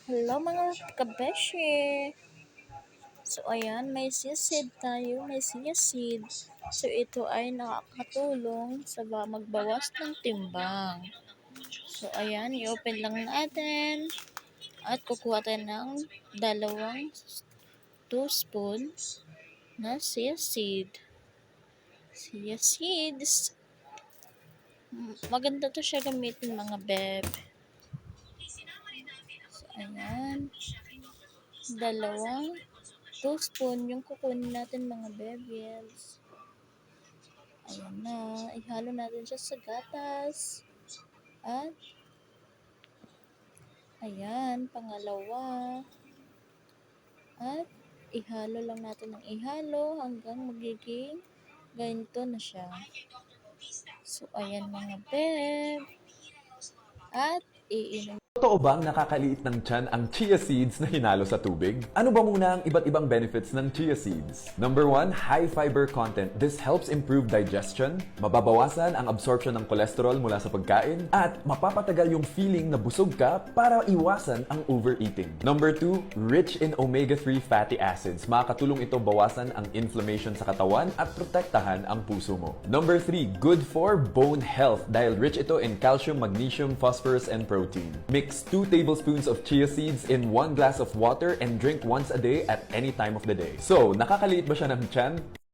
Hello mga kabeshi! So ayan, may chia seed tayo, may chia seed. So ito ay nakakatulong sa magbawas ng timbang. So ayan, i-open lang natin at kukuha tayo ng 2 spoon na chia seed. Chia seeds. Maganda to siya gamitin mga beb. So ayan, 2 spoon yung kukunin natin mga bebels. Ayan na, ihalo natin siya sa gatas. At, ayan, pangalawa. At, ihalo lang natin ng ihalo hanggang magiging ganito na siya. So, ayan mga beb. At, iinom. Totoo bang nakakaliit ng tiyan ang chia seeds na hinalo sa tubig? Ano ba muna ang iba't ibang benefits ng chia seeds? Number 1, high fiber content. This helps improve digestion, mababawasan ang absorption ng cholesterol mula sa pagkain, at mapapatagal yung feeling na busog ka para iwasan ang overeating. Number 2, rich in omega-3 fatty acids. Makakatulong ito bawasan ang inflammation sa katawan at protektahan ang puso mo. Number 3, good for bone health dahil rich ito in calcium, magnesium, phosphorus, and protein. Mix 2 tablespoons of chia seeds in 1 glass of water and drink once a day at any time of the day. So, nakakaliit ba siya ng tiyan?